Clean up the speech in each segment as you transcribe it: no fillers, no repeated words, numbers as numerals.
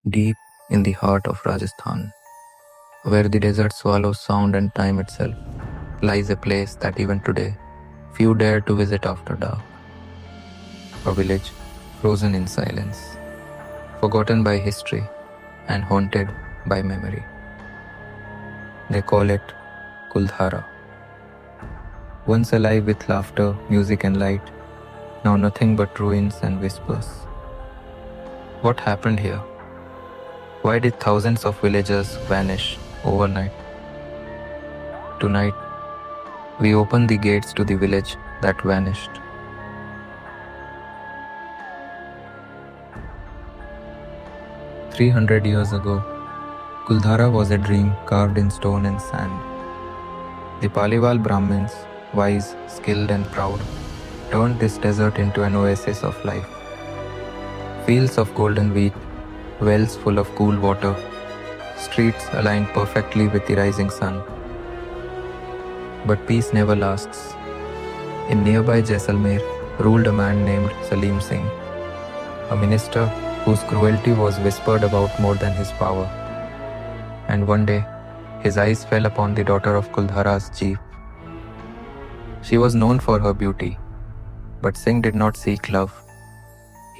Deep in the heart of Rajasthan, where the desert swallows sound and time itself, lies a place that even today few dare to visit after dark. A village frozen in silence, forgotten by history and haunted by memory. They call it Kuldhara. Once alive with laughter, music, and light, now nothing but ruins and whispers. What happened here? Why did thousands of villagers vanish overnight? Tonight, we open the gates to the village that vanished. "300 years ago, Kuldhara was a dream carved in stone and sand. The Paliwal Brahmins, wise, skilled, and proud, turned this desert into an oasis of life. Fields of golden wheat, wells full of cool water, streets aligned perfectly with the rising sun. But peace never lasts. In nearby Jaisalmer ruled a man named Salim Singh, a minister whose cruelty was whispered about more than his power. And one day, his eyes fell upon the daughter of Kuldhara's chief. She was known for her beauty, but Singh did not seek love.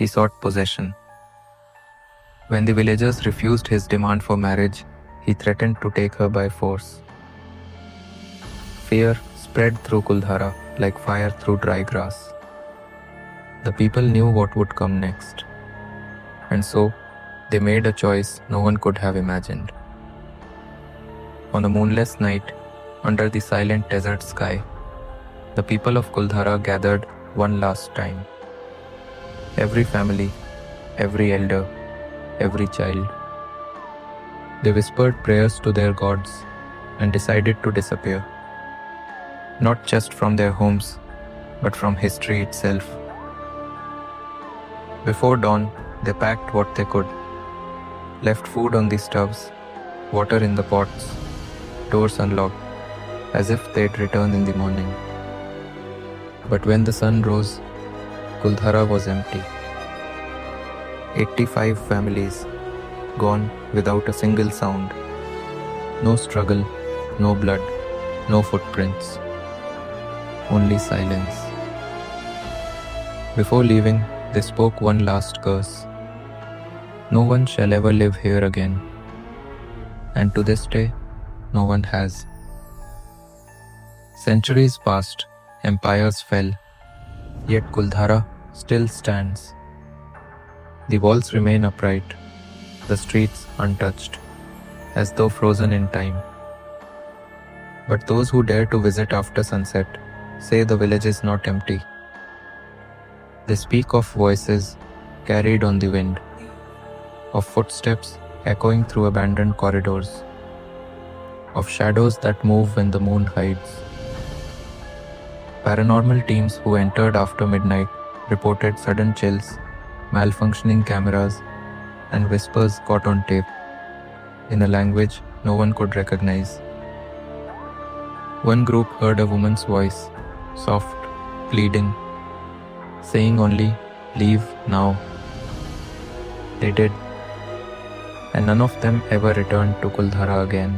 He sought possession. When the villagers refused his demand for marriage, he threatened to take her by force. Fear spread through Kuldhara like fire through dry grass. The people knew what would come next, and so they made a choice no one could have imagined. On a moonless night, under the silent desert sky, the people of Kuldhara gathered one last time. Every family, every elder, every child. They whispered prayers to their gods and decided to disappear. Not just from their homes, but from history itself. Before dawn, they packed what they could, left food on the stoves, water in the pots, doors unlocked, as if they'd return in the morning. But when the sun rose, Kuldhara was empty. 85 families, gone without a single sound. No struggle, no blood, no footprints. Only silence. Before leaving, they spoke one last curse. No one shall ever live here again. And to this day, no one has. Centuries passed, empires fell, yet Kuldhara still stands. The walls remain upright, the streets untouched, as though frozen in time. But those who dare to visit after sunset say the village is not empty. They speak of voices carried on the wind, of footsteps echoing through abandoned corridors, of shadows that move when the moon hides. Paranormal teams who entered after midnight reported sudden chills, malfunctioning cameras, and whispers caught on tape, in a language no one could recognize. One group heard a woman's voice, soft, pleading, saying only, "Leave now." They did, and none of them ever returned to Kuldhara again.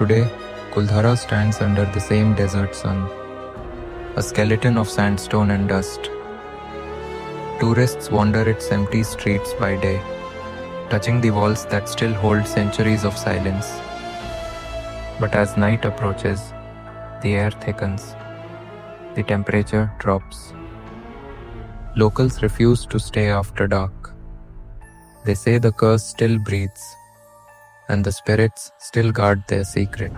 Today, Kuldhara stands under the same desert sun, a skeleton of sandstone and dust. Tourists wander its empty streets by day, touching the walls that still hold centuries of silence. But as night approaches, the air thickens, the temperature drops. Locals refuse to stay after dark. They say the curse still breathes, and the spirits still guard their secret.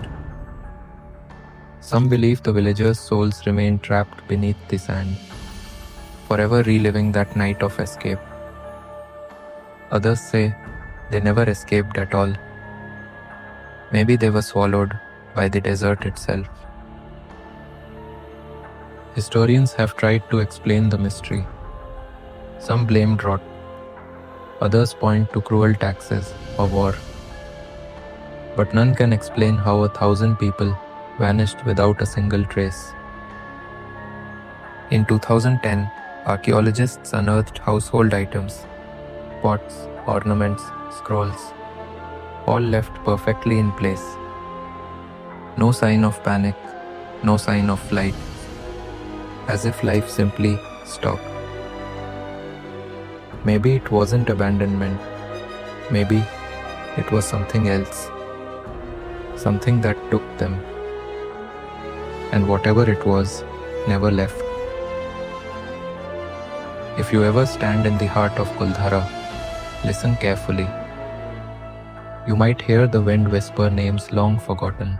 Some believe the villagers' souls remain trapped beneath the sand, forever reliving that night of escape. Others say they never escaped at all. Maybe they were swallowed by the desert itself. Historians have tried to explain the mystery. Some blame drought. Others point to cruel taxes or war. But none can explain how 1,000 people vanished without a single trace. In 2010, archaeologists unearthed household items, pots, ornaments, scrolls, all left perfectly in place. No sign of panic, no sign of flight, as if life simply stopped. Maybe it wasn't abandonment, maybe it was something else, something that took them, and whatever it was, never left. If you ever stand in the heart of Kuldhara, listen carefully. You might hear the wind whisper names long forgotten.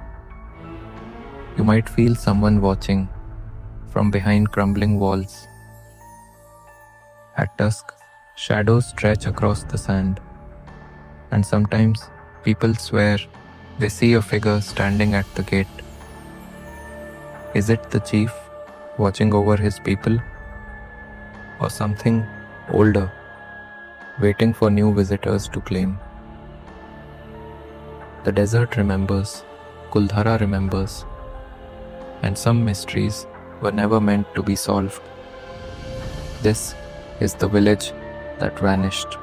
You might feel someone watching from behind crumbling walls. At dusk, shadows stretch across the sand, and sometimes people swear they see a figure standing at the gate. Is it the chief watching over his people, or something older waiting for new visitors to claim? The desert remembers, Kuldhara remembers, and some mysteries were never meant to be solved. This is the village that vanished.